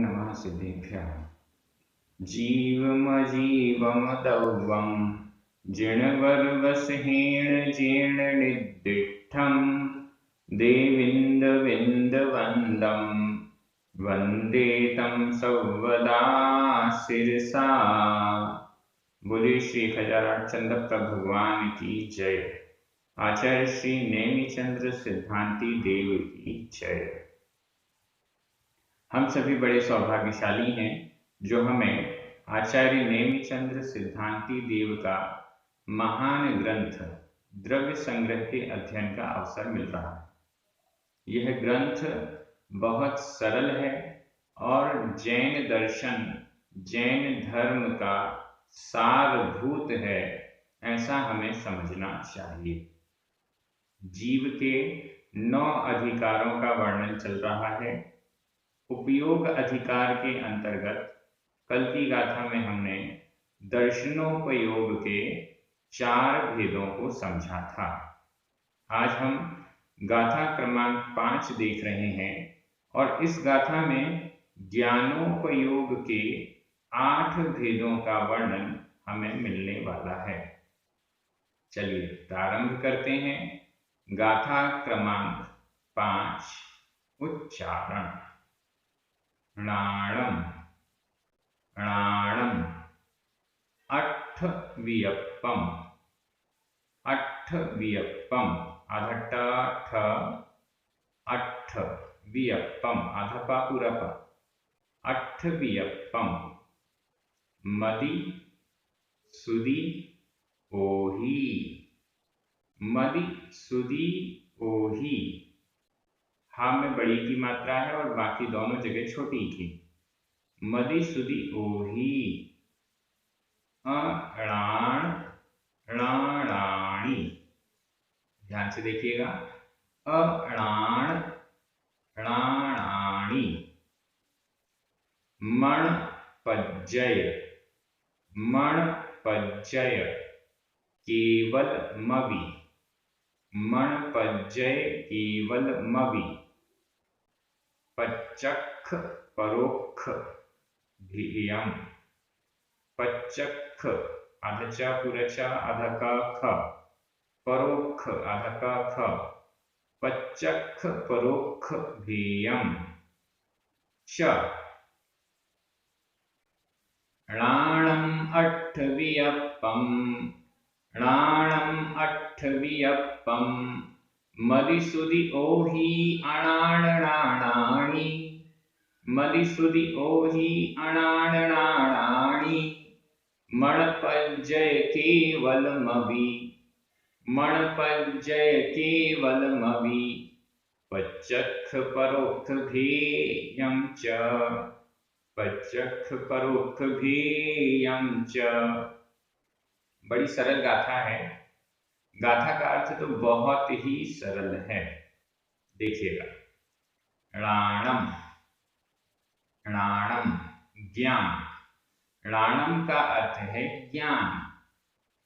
नमः सिद्धेभ्यः। जीवमजीवमदौवं जिणवर्वसहेण जीर्णनिर्दिष्टं देविन्दविन्दवन्दं वन्दे तं सर्वदा शिरसा। बोलिए श्री हजाराठ चंद्र प्रभु भगवान की जय। आचार्य श्री नेमिचंद्र सिद्धांति देव की जय। हम सभी बड़े सौभाग्यशाली हैं जो हमें आचार्य नेमिचंद्र सिद्धांति देव का महान ग्रंथ द्रव्य संग्रह के अध्ययन का अवसर मिल रहा है। यह ग्रंथ बहुत सरल है और जैन दर्शन, जैन धर्म का सारभूत है, ऐसा हमें समझना चाहिए। जीव के 9 अधिकारों का वर्णन चल रहा है। उपयोग अधिकार के अंतर्गत कल की गाथा में हमने दर्शनोपयोग के 4 भेदों को समझा था। आज हम गाथा क्रमांक 5 देख रहे हैं और इस गाथा में ज्ञानोपयोग के 8 भेदों का वर्णन हमें मिलने वाला है। चलिए प्रारंभ करते हैं। गाथा क्रमांक 5 उच्चारण। णाणम णाणम अट्ठवियप्पम अट्ठवियप्पम आधा ट ठ अट्ठ वियप्पम आधा पा पूरा पा अट्ठवियप्पम मदि सुदि ओही मदि सुदि ओही। हा में बड़ी की मात्रा है और बाकी दोनों जगह छोटी की। मदि सुदि ओही अणाण णाणाणी। ध्यान से देखिएगा। अणाण णाणाणी। मण पज्जय मण पज्जय केवल मवि मण पज्जय केवल मवि। पच्चक्ख परोक्ष ध्येयम पच्चक्ख आधा चा पूरा चा आधा का ख परोक्ष आधा का ख पच्चक्ख परोक्ष ध्येयम। च णाणम अट्ठवियप्पम णाणम अट्ठवियप्पम मदिसुदि ओही अणाणणाणाणि मदिसुदि ओही अणाणणाणाणि। मणपज्जय केवलमवि मणपज्जय केवलमवि। पच्चक्ख परोक्ष ध्येयं च पच्चक्ख परोक्ष ध्येयं च। बड़ी सरल गाथा है। गाथा का अर्थ तो बहुत ही सरल है। देखिएगा। णाणम णाणम ज्ञान। णाणम का अर्थ है ज्ञान।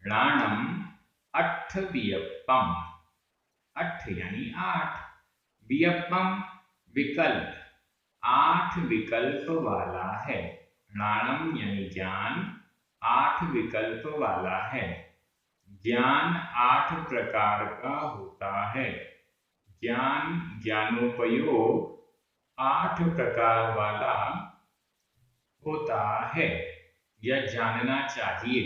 णाणम अट्ठवियप्पम अट्ठ यानी 8 वियप्पम विकल्प 8 विकल्प वाला है। णाणम यानी ज्ञान 8 विकल्प वाला है। ज्ञान 8 प्रकार का होता है। ज्ञान ज्ञानोपयोग 8 प्रकार वाला होता है। यह जानना चाहिए।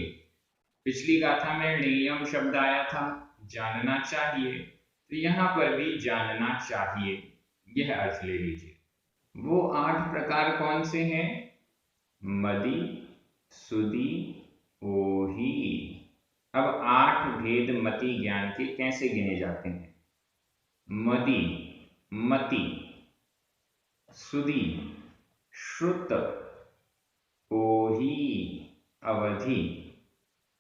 पिछली गाथा में नियम शब्द आया था, जानना चाहिए, तो यहां पर भी जानना चाहिए, यह अर्थ ले लीजिए। वो 8 प्रकार कौन से हैं? मदि सुदि ओही। अब 8 भेद मति ज्ञान के कैसे गिने जाते हैं? मदि मति, सुदि श्रुत, ओही अवधि।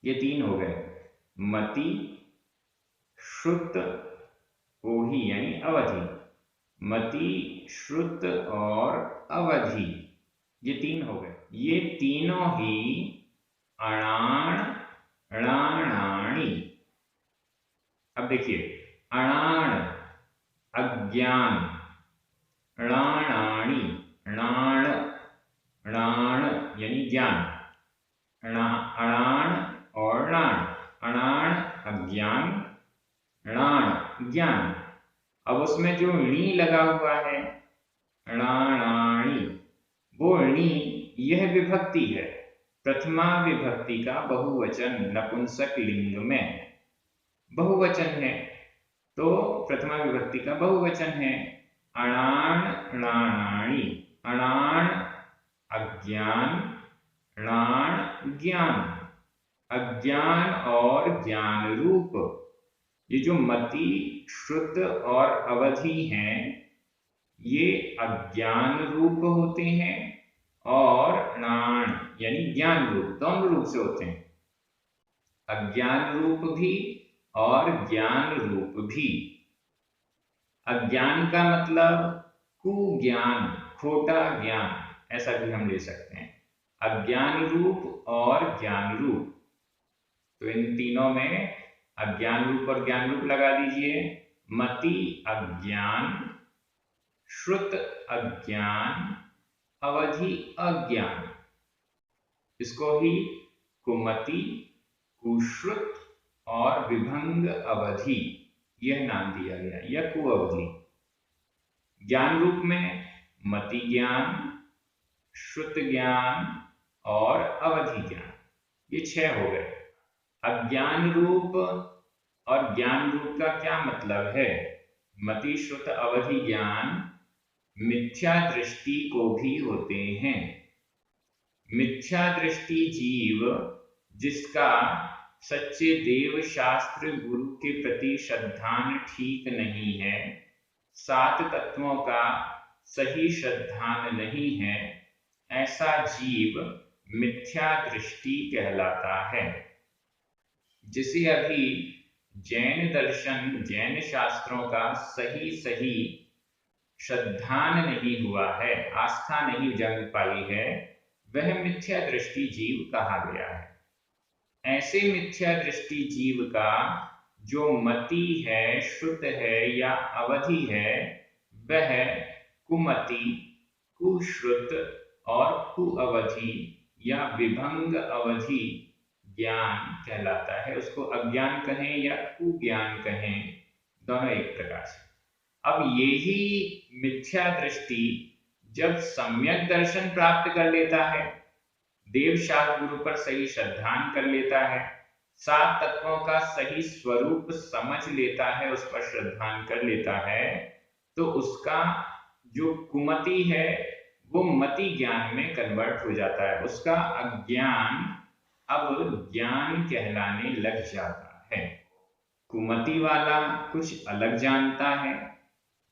ये 3 हो गए। मति, श्रुत, ओही यानी अवधि। मति, श्रुत और अवधि, ये 3 हो गए। ये तीनों ही अणाण णाणाणी। अब देखिए, अणाण अज्ञान, णाणाणी णाण यानी ज्ञान, अणाण और णाण, अणाण अज्ञान, णाण ज्ञान। अब उसमें जो णी लगा हुआ है, णाणाणि, वो णी यह विभक्ति है, प्रथमा विभक्ति का बहुवचन नपुंसक लिंग में बहुवचन है, तो प्रथमा विभक्ति का बहुवचन है। अणाण णाणाणि, अणाण अज्ञान, णाण ज्ञान। अज्ञान और ज्ञान रूप, ये जो मति, श्रुत और अवधि हैं, ये अज्ञान रूप होते हैं और णाण यानी ज्ञान रूप, दोनों रूप से होते हैं, अज्ञान रूप भी और ज्ञान रूप भी। अज्ञान का मतलब कुज्ञान, खोटा ज्ञान, ऐसा भी हम ले सकते हैं। अज्ञान रूप और ज्ञान रूप, तो इन तीनों में अज्ञान रूप और ज्ञान रूप लगा दीजिए। मति अज्ञान, श्रुत अज्ञान, अवधि अज्ञान, इसको ही कुमति, कुश्रुत और विभंग अवधि यह नाम दिया गया, या कुअवधि। ज्ञान रूप में मति ज्ञान, श्रुत ज्ञान और अवधि ज्ञान, ये 6 हो गए। अज्ञान रूप और ज्ञान रूप का क्या मतलब है? मति, श्रुत, अवधि ज्ञान मिथ्या दृष्टि को भी होते हैं। मिथ्या दृष्टि जीव जिसका सच्चे देव शास्त्र गुरु के प्रति श्रद्धान ठीक नहीं है, 7 तत्वों का सही श्रद्धान नहीं है, ऐसा जीव मिथ्या दृष्टि कहलाता है। जिसे अभी जैन दर्शन, जैन शास्त्रों का सही श्रद्धान नहीं हुआ है, आस्था नहीं जम पाई है, वह मिथ्या दृष्टि जीव कहा गया है। ऐसे मिथ्या दृष्टि जीव का जो मति है, श्रुत है या अवधि है, वह कुमति, कुश्रुत और कुअवधि या विभंग अवधि ज्ञान कहलाता है। उसको अज्ञान कहें या कुज्ञान कहें, दोनों एक प्रकार से। अब यही मिथ्या दृष्टि जब सम्यक दर्शन प्राप्त कर लेता है, देव शास्त्र गुरु पर सही श्रद्धान कर लेता है, 7 तत्वों का सही स्वरूप समझ लेता है, उस पर श्रद्धान कर लेता है, तो उसका जो कुमति है वो मति ज्ञान में कन्वर्ट हो जाता है। उसका अज्ञान अब ज्ञान कहलाने लग जाता है। कुमति वाला कुछ अलग जानता है,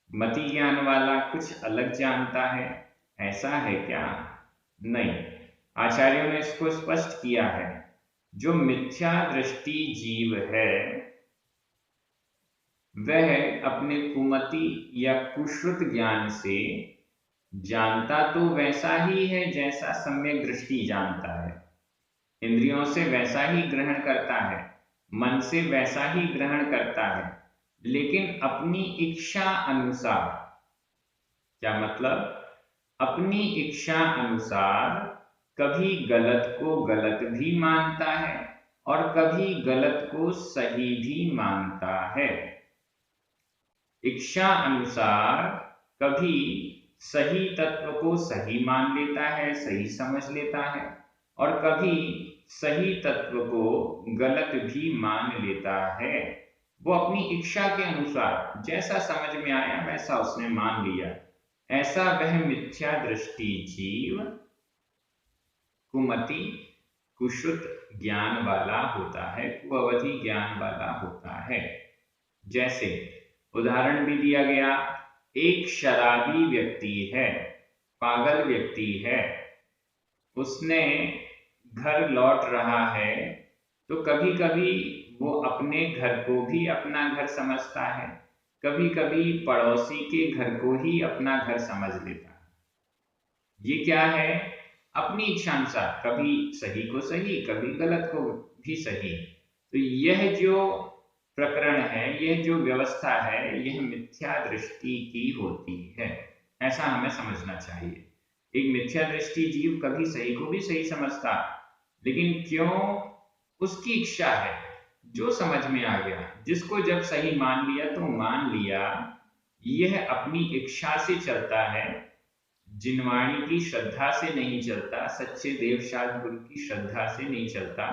मति ज्ञान वाला कुछ अलग जानता है, ऐसा है क्या? नहीं, आचार्यों ने इसको स्पष्ट किया है। जो मिथ्या दृष्टि जीव है वह अपने कुमति या कुश्रुत ज्ञान से जानता तो वैसा ही है जैसा सम्यक दृष्टि जानता है, इंद्रियों से वैसा ही ग्रहण करता है, मन से वैसा ही ग्रहण करता है, लेकिन अपनी इच्छा अनुसार। क्या मतलब? अपनी इच्छा अनुसार कभी गलत को गलत भी मानता है और कभी गलत को सही भी मानता है। इच्छा अनुसार कभी सही तत्व को सही मान लेता है, सही समझ लेता है, और कभी सही तत्व को गलत भी मान लेता है। वो अपनी इच्छा के अनुसार जैसा समझ में आया वैसा उसने मान लिया। ऐसा वह मिथ्या दृष्टि जीव कुमति, कुश्रुत ज्ञान वाला होता है, कुअवधि ज्ञान वाला होता है। जैसे उदाहरण भी दिया गया, एक शराबी व्यक्ति है, पागल व्यक्ति है, उसने घर लौट रहा है, तो कभी कभी वो अपने घर को भी अपना घर समझता है, कभी कभी पड़ोसी के घर को ही अपना घर समझ लेता है। ये क्या है? अपनी इच्छा अनुसार, कभी सही को सही, कभी गलत को भी सही। तो यह जो प्रकरण है, यह जो व्यवस्था है, यह मिथ्या दृष्टि की होती है, ऐसा हमें समझना चाहिए। एक मिथ्या दृष्टि जीव कभी सही को भी सही समझता, लेकिन क्यों? उसकी इच्छा है, जो समझ में आ गया, जिसको जब सही मान लिया तो मान लिया। यह अपनी इच्छा से चलता है, जिनवाणी की श्रद्धा से नहीं चलता, सच्चे देवशास्त्र गुरु की श्रद्धा से नहीं चलता,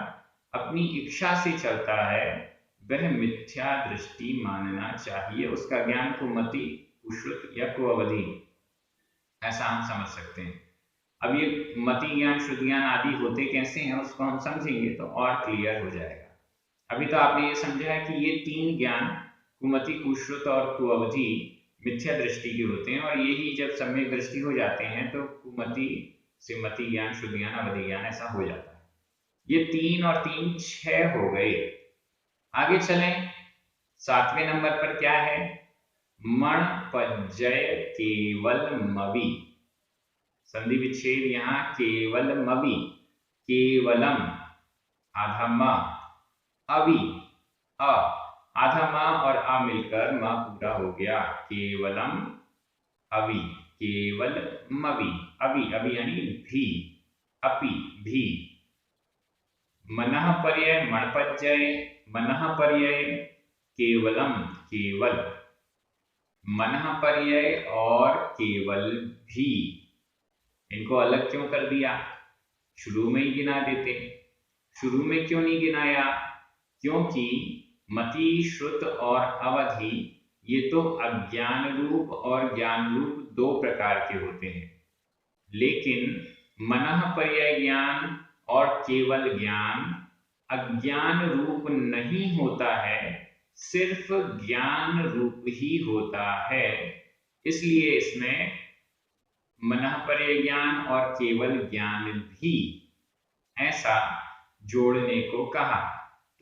अपनी इच्छा से चलता है। वह मिथ्या दृष्टि मानना चाहिए। उसका ज्ञान कुमति, कुश्रुत या कुअवधि, ऐसा हम समझ सकते हैं। अब ये मति ज्ञान, शुद्ध ज्ञान आदि होते कैसे हैं, उसको हम समझेंगे तो और क्लियर हो जाएगा। अभी तो आपने ये समझा है कि ये तीन ज्ञान, कुमति, कुश्रुत और कुअवधि, मिथ्या दृष्टि के होते हैं, और यही जब सम्यक दृष्टि हो जाते हैं तो कुमति से मति ज्ञान, शुद्ध ज्ञान, अवधि ज्ञान ऐसा हो जाता है। ये 3 और 3 6 हो गए। आगे चलें, 7वें नंबर पर क्या है? मण पज्जय केवल मवि। संधि विच्छेद यहाँ केवल मवि, केवलम आधा म, अवि अ, आधा म और अ मिलकर म पूरा हो गया, केवलम अवि, केवल मवि, अवि, अवि यानी भी, अपि भी। मनः पर्याय मणपज्जय, मनः पर्याय केवलम केवल, मनः पर्याय और केवल भी, इनको अलग क्यों कर दिया? शुरू में ही गिना देते। शुरू में क्यों नहीं गिनाया? क्योंकि मति, श्रुत और अवधि ये तो अज्ञान रूप और ज्ञान रूप दो प्रकार के होते हैं, लेकिन मनः पर्याय ज्ञान और केवल ज्ञान अज्ञान रूप नहीं होता है, सिर्फ ज्ञान रूप ही होता है। इसलिए इसमें मनः पर्याय ज्ञान और केवल ज्ञान भी, ऐसा जोड़ने को कहा।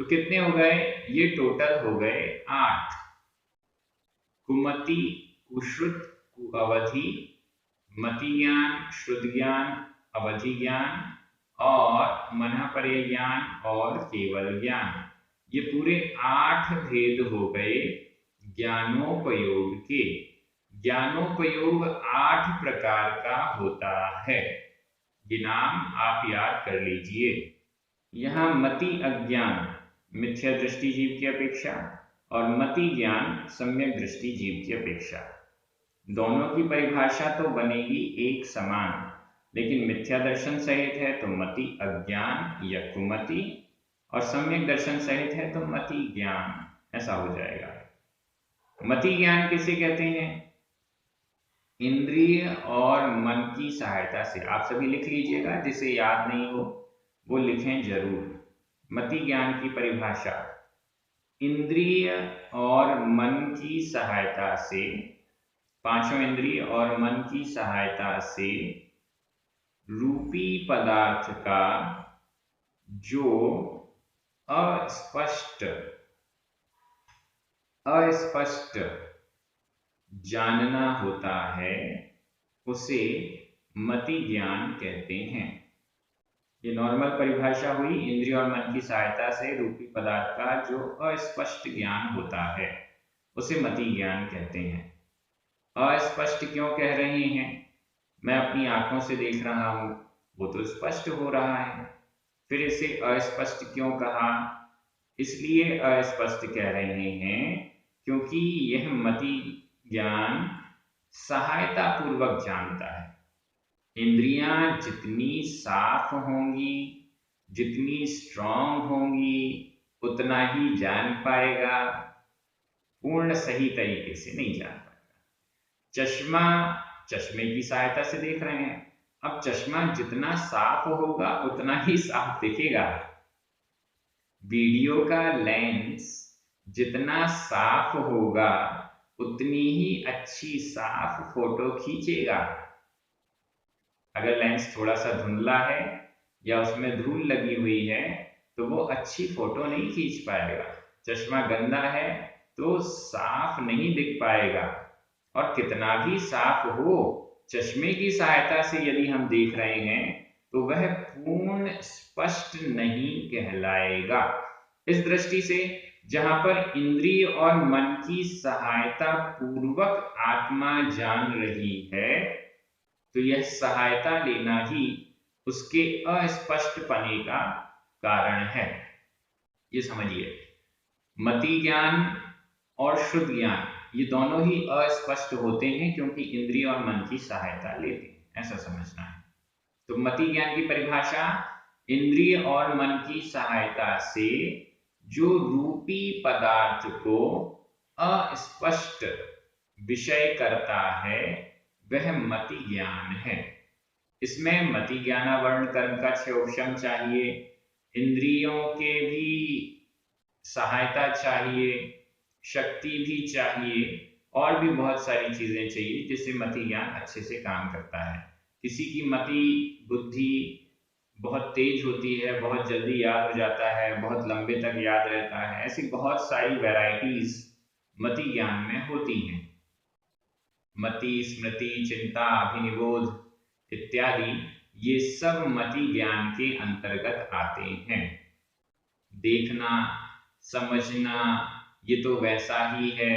तो कितने हो गए? ये टोटल हो गए 8। कुमति, कुश्रुत, कुअवधि, मति ज्ञान, शुद्ध ज्ञान, अवधि ज्ञान और मनः पर्याय ज्ञान और केवल ज्ञान, ये पूरे 8 भेद हो गए ज्ञानोपयोग के। ज्ञानोपयोग 8 प्रकार का होता है, ये नाम आप याद कर लीजिए। यहाँ मति अज्ञान मिथ्या दृष्टि जीव की अपेक्षा और मति ज्ञान सम्यक दृष्टि जीव की अपेक्षा, दोनों की परिभाषा तो बनेगी एक समान, लेकिन मिथ्या दर्शन सहित है तो मति अज्ञान या कुमति, और सम्यक दर्शन सहित है तो मति ज्ञान, ऐसा हो जाएगा। मति ज्ञान किसे कहते हैं? इंद्रिय और मन की सहायता से। आप सभी लिख लीजिएगा, जिसे याद नहीं हो वो लिखें जरूर। मति ज्ञान की परिभाषा, इंद्रिय और मन की सहायता से, पांचों इंद्रिय और मन की सहायता से रूपी पदार्थ का जो अस्पष्ट जानना होता है, उसे मति ज्ञान कहते हैं। ये नॉर्मल परिभाषा हुई, इंद्रिय और मन की सहायता से रूपी पदार्थ का जो अस्पष्ट ज्ञान होता है उसे मति ज्ञान कहते हैं। अस्पष्ट क्यों कह रहे हैं? मैं अपनी आंखों से देख रहा हूं, वो तो स्पष्ट हो रहा है, फिर इसे अस्पष्ट क्यों कहा? इसलिए अस्पष्ट कह रहे हैं क्योंकि यह मति ज्ञान सहायता पूर्वक जानता है। इंद्रियां जितनी साफ होंगी, जितनी स्ट्रांग होंगी, उतना ही जान पाएगा, पूर्ण सही तरीके से नहीं जान पाएगा। चश्मा, चश्मे की सहायता से देख रहे हैं, अब चश्मा जितना साफ होगा उतना ही साफ दिखेगा। वीडियो का लेंस जितना साफ होगा उतनी ही अच्छी साफ फोटो खींचेगा। अगर लेंस थोड़ा सा धुंधला है या उसमें धूल लगी हुई है तो वो अच्छी फोटो नहीं खींच पाएगा। चश्मा गंदा है तो साफ नहीं दिख पाएगा, और कितना भी साफ हो, चश्मे की सहायता से यदि हम देख रहे हैं तो वह पूर्ण स्पष्ट नहीं कहलाएगा। इस दृष्टि से जहां पर इंद्रिय और मन की सहायता पूर्वक आत्मा जान रही है, तो यह सहायता लेना ही उसके अस्पष्टपने का कारण है। ये समझिए, मति ज्ञान और शुद्ध ज्ञान ये दोनों ही अस्पष्ट होते हैं क्योंकि इंद्रिय और मन की सहायता लेते हैं, ऐसा समझना है। तो मति ज्ञान की परिभाषा, इंद्रिय और मन की सहायता से जो रूपी पदार्थ को अस्पष्ट विषय करता है वह मति ज्ञान है। इसमें मति ज्ञानावरण कर्म का क्षयोक्षम चाहिए, इंद्रियों के भी सहायता चाहिए, शक्ति भी चाहिए और भी बहुत सारी चीजें चाहिए जिससे मति ज्ञान अच्छे से काम करता है। किसी की मति बुद्धि बहुत तेज होती है, बहुत जल्दी याद हो जाता है, बहुत लंबे तक याद रहता है, ऐसी बहुत सारी वैरायटीज मति ज्ञान में होती हैं। मति, स्मृति, चिंता, अभिनिबोध इत्यादि ये सब मति ज्ञान के अंतर्गत आते हैं। देखना, समझना, ये तो वैसा ही है,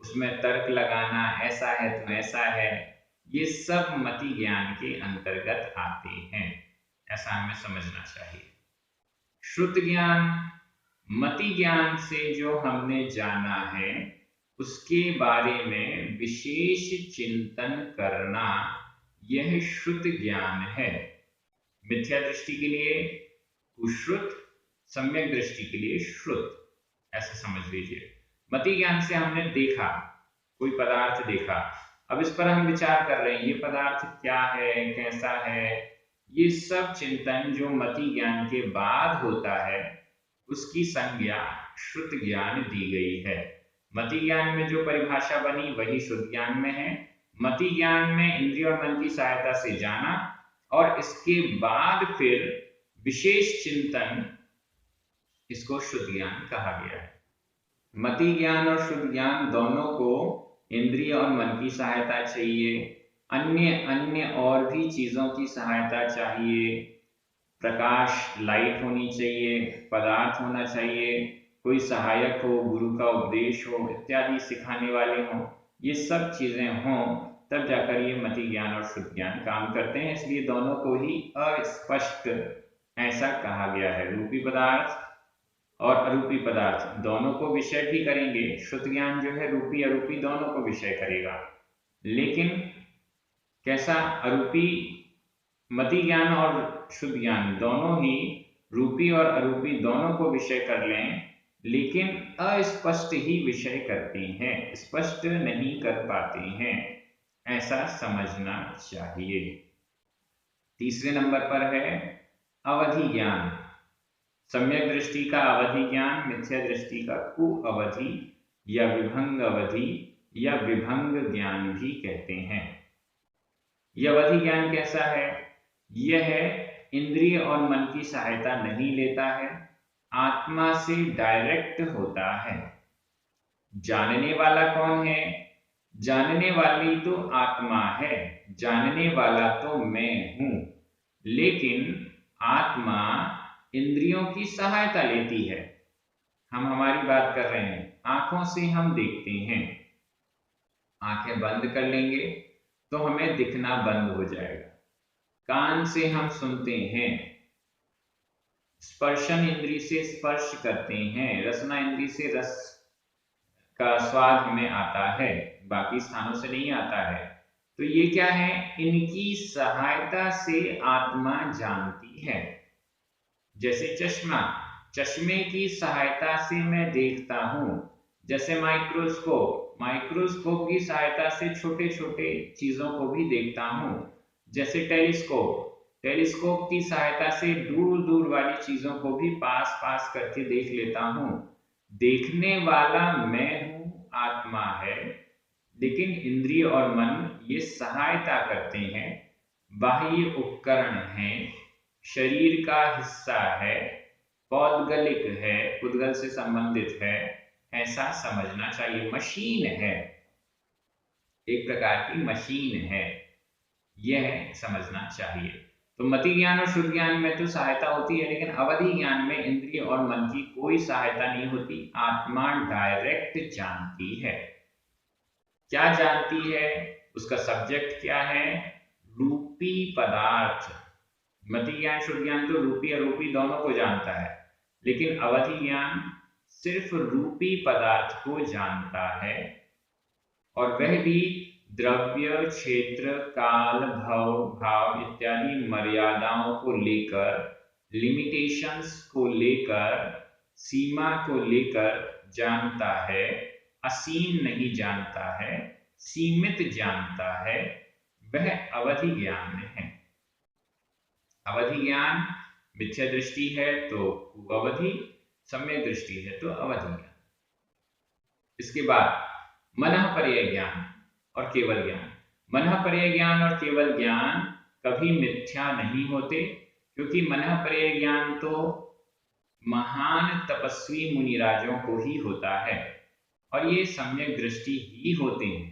उसमें तर्क लगाना, ऐसा है तो ऐसा है, ये सब मति ज्ञान के अंतर्गत आते हैं, ऐसा हमें समझना चाहिए। श्रुत ज्ञान, मति ज्ञान से जो हमने जाना है उसके बारे में विशेष चिंतन करना, यह श्रुत ज्ञान है। मिथ्या दृष्टि के लिए कुश्रुत, सम्यक दृष्टि के लिए श्रुत, ऐसे समझ लीजिए। मति ज्ञान से हमने देखा, कोई पदार्थ देखा, अब इस पर हम विचार कर रहे हैं ये पदार्थ क्या है, कैसा है, ये सब चिंतन जो मति ज्ञान के बाद होता है उसकी संज्ञा श्रुत ज्ञान दी गई है। मति ज्ञान में जो परिभाषा बनी वही शुद्ध ज्ञान में है। मति ज्ञान में इंद्रिय और मन की सहायता से जाना और इसके बाद फिर विशेष चिंतन, इसको शुद्ध ज्ञान कहा गया है। मति ज्ञान और शुद्ध ज्ञान दोनों को इंद्रिय और मन की सहायता चाहिए, अन्य और भी चीजों की सहायता चाहिए, प्रकाश, लाइट होनी चाहिए, पदार्थ होना चाहिए, कोई सहायक हो, गुरु का उपदेश हो, इत्यादि सिखाने वाले हों, ये सब चीजें हों तब जाकर ये मति ज्ञान और शुद्ध ज्ञान काम करते हैं। इसलिए दोनों को ही अस्पष्ट ऐसा कहा गया है। रूपी पदार्थ और अरूपी पदार्थ दोनों को विषय भी करेंगे। शुद्ध ज्ञान जो है रूपी अरूपी दोनों को विषय करेगा, लेकिन कैसा, अरूपी, मति ज्ञान और शुद्ध ज्ञान दोनों ही रूपी और अरूपी दोनों को विषय कर लें, लेकिन अस्पष्ट ही विषय करते हैं, स्पष्ट नहीं कर पाते हैं, ऐसा समझना चाहिए। तीसरे नंबर पर है अवधि ज्ञान। सम्यक दृष्टि का अवधि ज्ञान, मिथ्या दृष्टि का कुअवधि या विभंग अवधि या विभंग ज्ञान भी कहते हैं। यह अवधि ज्ञान कैसा है? यह इंद्रिय और मन की सहायता नहीं लेता है, आत्मा से डायरेक्ट होता है। जानने वाला कौन है? जानने वाली तो आत्मा है, जानने वाला तो मैं हूं, लेकिन आत्मा इंद्रियों की सहायता लेती है। हम हमारी बात कर रहे हैं, आंखों से हम देखते हैं, आंखें बंद कर लेंगे तो हमें दिखना बंद हो जाएगा। कान से हम सुनते हैं, स्पर्शन इंद्री से स्पर्श करते हैं, रसना इंद्री से रस का स्वाद हमें आता है, बाकी स्थानों से नहीं आता है। तो ये क्या है? इनकी सहायता से आत्मा जानती है। जैसे चश्मा, चश्मे की सहायता से मैं देखता हूं। जैसे माइक्रोस्कोप, माइक्रोस्कोप की सहायता से छोटे छोटे चीजों को भी देखता हूं। जैसे टेलीस्कोप, टेलीस्कोप की सहायता से दूर दूर वाली चीजों को भी पास पास करके देख लेता हूं। देखने वाला मैं हूं, आत्मा है, लेकिन इंद्रिय और मन ये सहायता करते हैं, बाह्य उपकरण हैं, शरीर का हिस्सा है, पौद्गलिक है, उद्गल से संबंधित है, ऐसा समझना चाहिए। मशीन है, एक प्रकार की मशीन है, यह समझना चाहिए। तो मति ज्ञान और शुद्ध ज्ञान में तो सहायता होती है, लेकिन अवधि ज्ञान में इंद्रिय और मन की कोई सहायता नहीं होती, आत्मा डायरेक्ट जानती है। क्या जानती है? उसका सब्जेक्ट क्या है? रूपी पदार्थ। मति ज्ञान शुद्ध ज्ञान तो रूपी अरूपी दोनों को जानता है, लेकिन अवधि ज्ञान सिर्फ रूपी पदार्थ को जानता है, और वह भी द्रव्य, क्षेत्र, काल, भव, भाव इत्यादि मर्यादाओं को लेकर, लिमिटेशंस को लेकर, सीमा को लेकर जानता है। असीम नहीं जानता है, सीमित जानता है, वह अवधि ज्ञान है। अवधि ज्ञान मिथ्या दृष्टि है तो कुअवधि, सम्यक दृष्टि है तो अवधि ज्ञान। इसके बाद मनःपर्यय ज्ञान और केवल ज्ञान। मनःपर्यय ज्ञान और केवल ज्ञान कभी मिथ्या नहीं होते, क्योंकि मनःपर्यय ज्ञान तो महान तपस्वी मुनिराजों को ही होता है, और ये सम्यक दृष्टि ही होते हैं।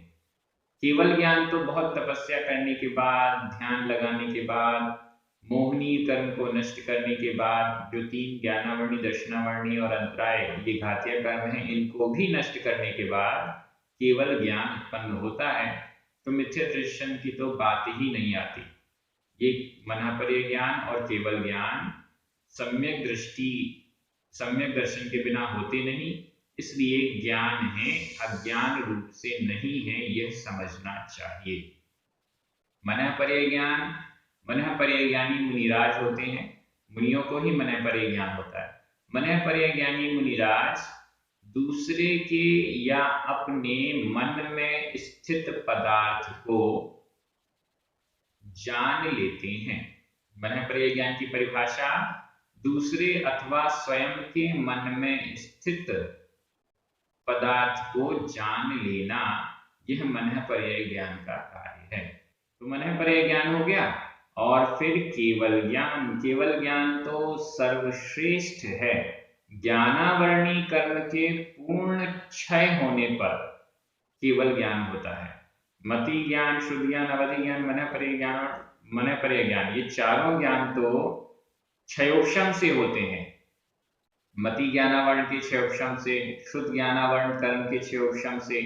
केवल ज्ञान तो बहुत तपस्या करने के बाद, ध्यान लगाने के बाद, मोहनी कर्म को नष्ट करने के बाद, जो 3 ज्ञानावर्णी, दर्शनावर्णी और अंतराय ये घातीय कर्म हैं, इनको भी नष्ट करने के बाद केवल ज्ञान उत्पन्न होता है। तो मिथ्या दर्शन की तो बात ही नहीं आती। ये मनःपर्यय ज्ञान और केवल ज्ञान सम्यक दृष्टि, सम्यक दर्शन के बिना होते नहीं, इसलिए ज्ञान है, अज्ञान रूप से नहीं है, यह समझना चाहिए। मनःपर्यय ज्ञान, मनःपर्यय ज्ञानी मुनिराज होते हैं, मुनियों को ही मनःपर्यय ज्ञान होता है। मनःपर्यय ज्ञानी मुनिराज दूसरे के या अपने मन में स्थित पदार्थ को जान लेते हैं। मनःपर्यय ज्ञान की परिभाषा दूसरे अथवा स्वयं के मन में स्थित पदार्थ को जान लेना, यह मनःपर्यय ज्ञान का कार्य है। तो मनःपर्यय ज्ञान हो गया, और फिर केवल ज्ञान। केवल ज्ञान तो सर्वश्रेष्ठ है। ज्ञानावर्णी कर्म के पूर्ण क्षय होने पर केवल ज्ञान होता है। मति ज्ञान, शुद्ध ज्ञान, अवधि ज्ञान, मनःपर्यय ज्ञान और मनःपर्यय ज्ञान, ये चारों ज्ञान तो क्षयोपशम से होते हैं। मति ज्ञानावरण के क्षयोपशम से, शुद्ध ज्ञानावरण कर्म के क्षयोपशम से,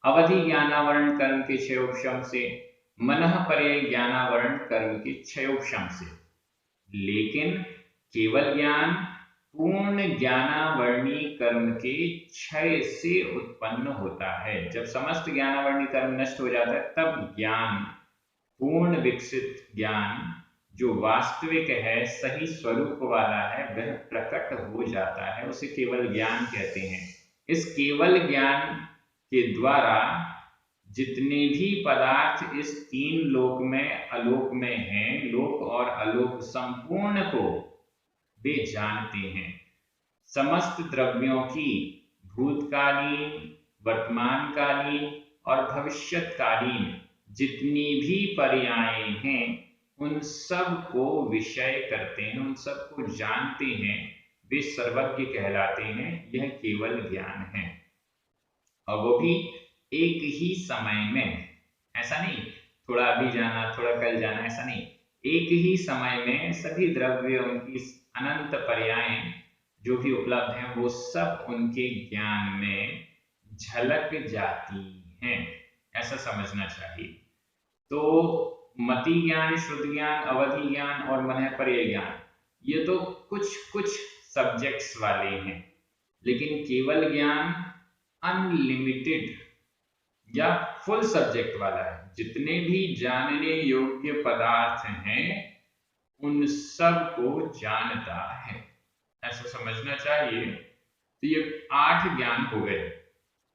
अवधि ज्ञानावरण कर्म के क्षयोपशम से, मनःपर्यय ज्ञानावरण कर्म के क्षयोपशम से। लेकिन केवल ज्ञान पूर्ण ज्ञानावर्णी कर्म के क्षय से उत्पन्न होता है। जब समस्त ज्ञानावर्णी कर्म नष्ट हो जाता है, तब ज्ञान, पूर्ण विकसित ज्ञान, जो वास्तविक है, सही स्वरूप वाला है, वह प्रकट हो जाता है। उसे केवल ज्ञान कहते हैं। इस केवल ज्ञान के द्वारा जितने भी पदार्थ इस 3 लोक में, अलोक में हैं, लोक और अलोक संपूर्ण को वे जानते हैं। समस्त द्रव्यों की भूतकालीन, वर्तमानकालीन और भविष्यकालीन जितनी भी पर्यायें हैं, उन सब को विषय करते हैं, उन सब को जानते हैं, वे सर्वज्ञ कहलाते हैं। यह केवल ज्ञान है, और वो भी एक ही समय में। ऐसा नहीं थोड़ा अभी जाना, थोड़ा कल जाना, ऐसा नहीं। एक ही समय में सभी द्रव्यों की अनंत पर्यायें जो भी उपलब्ध हैं, वो सब उनके ज्ञान में झलक जाती हैं। ऐसा समझना चाहिए। तो मति ज्ञान, शुद्ध ज्ञान, अवधि ज्ञान और मनःपर्यय ज्ञान, ये तो कुछ कुछ सब्जेक्ट्स वाले हैं, लेकिन केवल ज्ञान अनलिमिटेड या फुल सब्जेक्ट वाला है। जितने भी जानने योग्य पदार्थ हैं, उन सब को जानता है, ऐसा समझना चाहिए। तो ये 8 ज्ञान हो गए।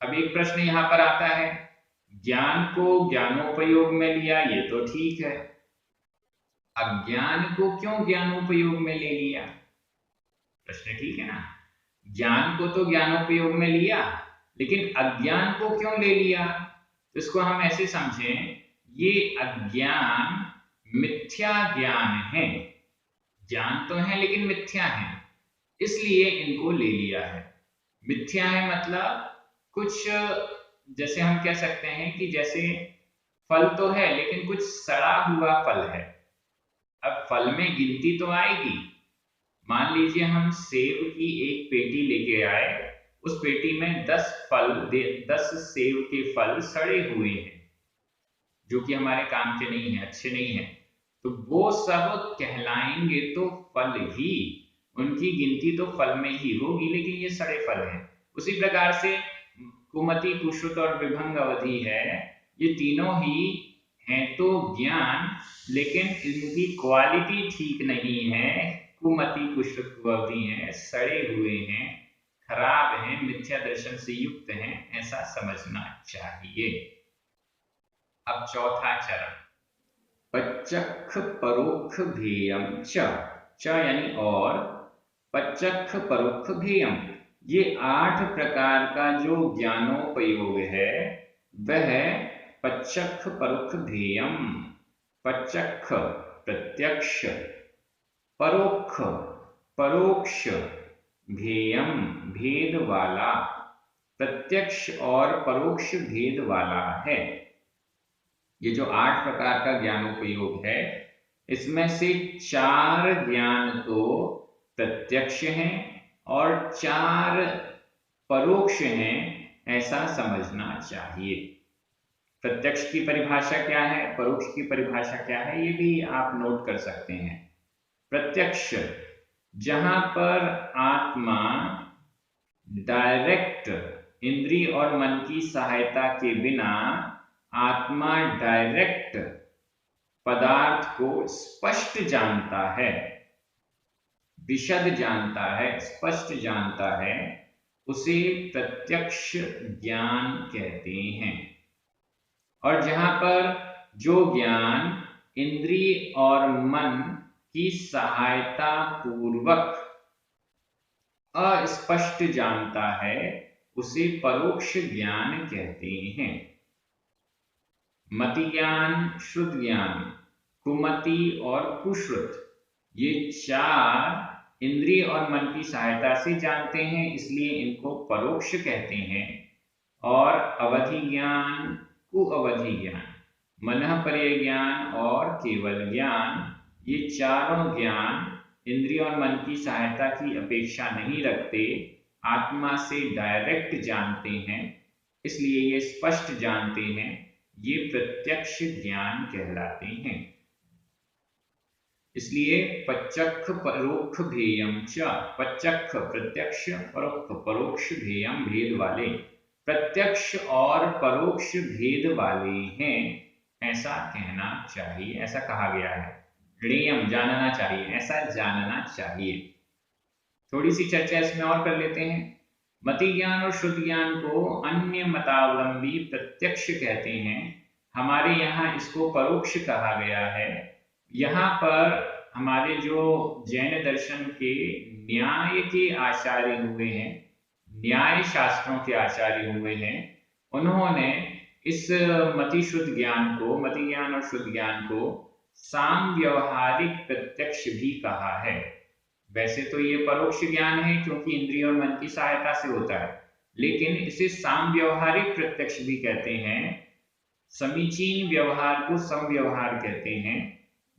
अब एक प्रश्न यहां पर आता है, ज्ञान को ज्ञानोपयोग में लिया, ये तो ठीक है, अज्ञान को क्यों ज्ञानोपयोग में ले लिया? प्रश्न ठीक है ना? ज्ञान को तो ज्ञानोपयोग में लिया, लेकिन अज्ञान को क्यों ले लिया? तो इसको हम ऐसे समझें, ये अज्ञान मिथ्या ज्ञान है। ज्ञान तो है लेकिन मिथ्या है, इसलिए इनको ले लिया है। मिथ्या है मतलब कुछ, जैसे हम कह सकते हैं कि जैसे फल तो है लेकिन कुछ सड़ा हुआ फल है। अब फल में गिनती तो आएगी। मान लीजिए हम सेब की एक पेटी लेके आए, उस पेटी में 10 सेब के फल सड़े हुए हैं। जो कि हमारे काम के नहीं है, अच्छे नहीं है, तो वो सब कहलाएंगे तो फल ही, उनकी गिनती तो फल में ही होगी, लेकिन ये सड़े फल हैं। उसी प्रकार से कुमति, कुश्रुत और विभंग अवधि है, ये तीनों ही हैं तो ज्ञान, लेकिन इनकी क्वालिटी ठीक नहीं है। कुमति कुश्रुत अवधि हैं, सड़े हुए हैं, खराब हैं, मिथ्या दर्शन से युक्त हैं, ऐसा समझना चाहिए। अब चौथा चरण, पच्चख परोक्ष भेयम च यानी और, पच्चख परोक्ष भेयम, ये 8 प्रकार का जो ज्ञानोपयोग है वह पच्चख परोक्ष भेयम। पच्चख प्रत्यक्ष, परोक्ष परोक्ष, भेयम भेद वाला, प्रत्यक्ष और परोक्ष भेद वाला है। ये जो 8 प्रकार का ज्ञानोपयोग है, इसमें से 4 ज्ञान तो प्रत्यक्ष हैं और 4 परोक्ष हैं, ऐसा समझना चाहिए। प्रत्यक्ष की परिभाषा क्या है, परोक्ष की परिभाषा क्या है, ये भी आप नोट कर सकते हैं। प्रत्यक्ष, जहां पर आत्मा डायरेक्ट इंद्रिय और मन की सहायता के बिना आत्मा डायरेक्ट पदार्थ को स्पष्ट जानता है, विशद जानता है, स्पष्ट जानता है, उसे प्रत्यक्ष ज्ञान कहते हैं। और जहां पर जो ज्ञान इंद्रिय और मन की सहायता पूर्वक अस्पष्ट जानता है, उसे परोक्ष ज्ञान कहते हैं। मति ज्ञान, श्रुत ज्ञान, कुमति और कुश्रुत, ये 4 इंद्रिय और मन की सहायता से जानते हैं, इसलिए इनको परोक्ष कहते हैं। और अवधि ज्ञान, कुअवधि ज्ञान, मनःपर्यय ज्ञान और केवल ज्ञान, ये चारों ज्ञान इंद्रिय और मन की सहायता की अपेक्षा नहीं रखते, आत्मा से डायरेक्ट जानते हैं, इसलिए ये स्पष्ट जानते हैं, ये प्रत्यक्ष ज्ञान कहलाते हैं। इसलिए पच्चख परोक्ष भेयम च, पच्चख प्रत्यक्ष, परोक्ष परोक्ष, भेयम भेद वाले, प्रत्यक्ष और परोक्ष भेद वाले हैं, ऐसा कहना चाहिए, ऐसा कहा गया है। ज्ञेयम जानना चाहिए, ऐसा जानना चाहिए। थोड़ी सी चर्चा इसमें और कर लेते हैं। मति ज्ञान और शुद्ध ज्ञान को अन्य मतावलंबी प्रत्यक्ष कहते हैं, हमारे यहाँ इसको परोक्ष कहा गया है। यहाँ पर हमारे जो जैन दर्शन के न्याय के आचार्य हुए हैं, न्याय शास्त्रों के आचार्य हुए हैं, उन्होंने इस मति शुद्ध ज्ञान को, मति ज्ञान और शुद्ध ज्ञान को साम व्यवहारिक प्रत्यक्ष भी कहा है। वैसे तो ये परोक्ष ज्ञान है क्योंकि इंद्रिय और मन की सहायता से होता है, लेकिन इसे साम व्यवहारिक प्रत्यक्ष भी कहते हैं। समीचीन व्यवहार को सम व्यवहार कहते हैं,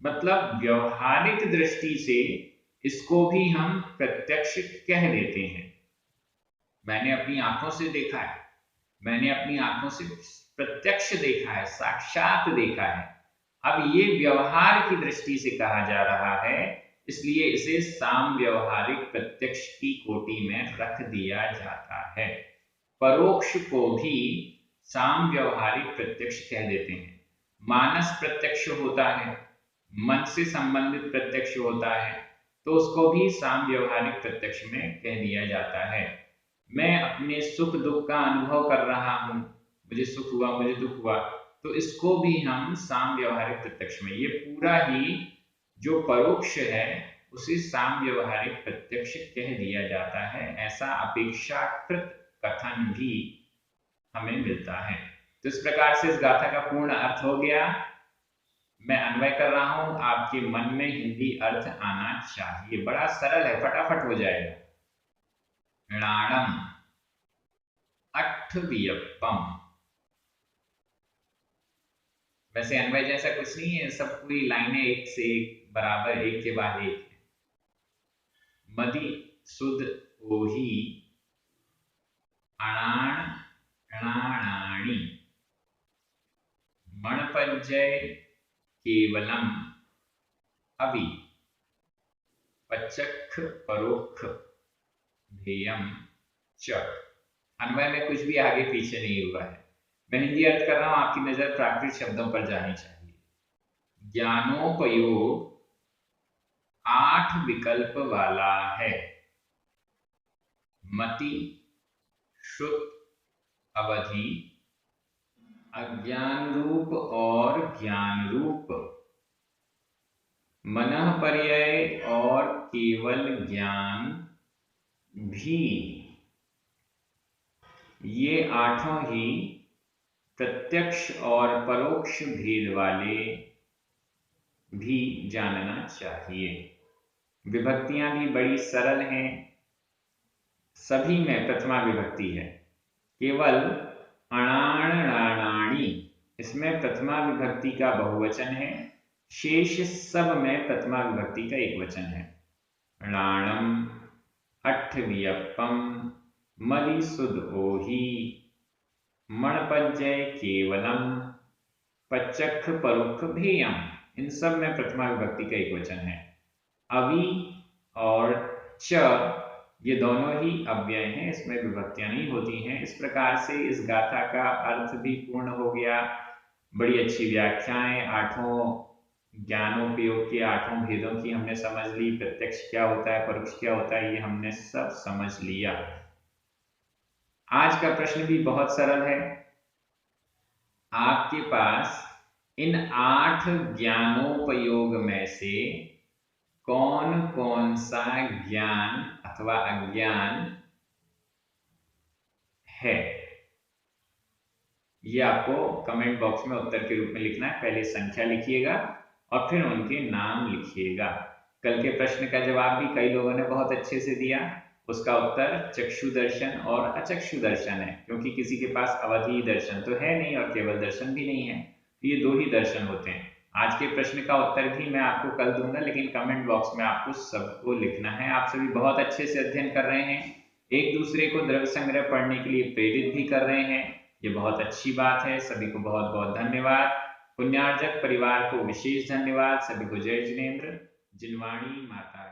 मतलब व्यवहारिक दृष्टि से इसको भी हम प्रत्यक्ष कह देते हैं। मैंने अपनी आंखों से देखा है, मैंने अपनी आंखों से प्रत्यक्ष देखा है, साक्षात देखा है। अब ये व्यवहार की दृष्टि से कहा जा रहा है, इसलिए इसे साम व्यवहारिक प्रत्यक्ष की कोटि में रख दिया जाता है। परोक्ष को भी साम व्यवहारिक प्रत्यक्ष कह देते हैं। मानस प्रत्यक्ष होता है, मन से संबंधित प्रत्यक्ष होता है, तो उसको भी साम व्यवहारिक प्रत्यक्ष में कह दिया जाता है। मैं अपने सुख दुख का अनुभव कर रहा हूं, मुझे सुख हुआ, मुझे दुख हुआ, तो इसको भी हम साम व्यवहारिक प्रत्यक्ष में, ये पूरा ही जो परोक्ष है उसे साम व्यवहारिक प्रत्यक्ष कह दिया जाता है। ऐसा अपेक्षाकृत कथन भी हमें मिलता है। तो इस प्रकार से इस गाथा का पूर्ण अर्थ हो गया। मैं अन्वय कर रहा हूं, आपके मन में हिंदी अर्थ आना चाहिए, बड़ा सरल है, फटाफट हो जाएगा। णाणम अट्ठवियप्पम, वैसे अन्वय जैसा कुछ नहीं है, सब पूरी लाइनें एक से एक बराबर, एक के बाद एक है। मदि सुद ओही अणाण अणाणाणी, मणपज्जय केवलम अवि पचक्ख परोक्ष भेयम च। अन्वय में कुछ भी आगे पीछे नहीं हुआ है। मैं हिंदी अर्थ कर रहा हूं, आपकी नजर प्राकृत शब्दों पर जानी चाहिए। ज्ञानोपयोग 8 विकल्प वाला है। मति, श्रुत, अवधि, अज्ञान रूप और ज्ञान रूप, मनः पर्यय और केवल ज्ञान भी। ये 8 ही प्रत्यक्ष और परोक्ष भेद वाले भी जानना चाहिए। विभक्तियां भी बड़ी सरल हैं, सभी में प्रथमा विभक्ति है। केवल अणाणाणी इसमें प्रथमा विभक्ति का बहुवचन है, शेष सब में प्रथमा विभक्ति का एकवचन है। णाणम, अट्ठवियप्पम, मलिसुद ओही, मणपज्जय केवलम, पचक्ख परोक्ष भेयम, इन सब में प्रथमा विभक्ति का एकवचन है। अवि और च ये दोनों ही अव्यय हैं, इसमें विभक्तियां नहीं होती हैं। इस प्रकार से इस गाथा का अर्थ भी पूर्ण हो गया। बड़ी अच्छी व्याख्याएं, 8 ज्ञानोपयोग के 8 भेदों की हमने समझ ली। प्रत्यक्ष क्या होता है, परोक्ष क्या होता है, ये हमने सब समझ लिया। आज का प्रश्न भी बहुत सरल है। आपके पास इन 8 ज्ञानोपयोग में से कौन कौन सा ज्ञान अथवा अज्ञान है, ये आपको कमेंट बॉक्स में उत्तर के रूप में लिखना है। पहले संख्या लिखिएगा और फिर उनके नाम लिखिएगा। कल के प्रश्न का जवाब भी कई लोगों ने बहुत अच्छे से दिया। उसका उत्तर चक्षु दर्शन और अचक्षु दर्शन है, क्योंकि किसी के पास अवधि दर्शन तो है नहीं और केवल दर्शन भी नहीं है, तो ये 2 ही दर्शन होते हैं। आज के प्रश्न का उत्तर भी मैं आपको कल दूंगा, लेकिन कमेंट बॉक्स में आपको सबको लिखना है। आप सभी बहुत अच्छे से अध्ययन कर रहे हैं, एक दूसरे को द्रव्य संग्रह पढ़ने के लिए प्रेरित भी कर रहे हैं, ये बहुत अच्छी बात है। सभी को बहुत बहुत धन्यवाद। पुण्यार्जक परिवार को विशेष धन्यवाद। सभी को जय जिनेंद्र। जिनवाणी माता।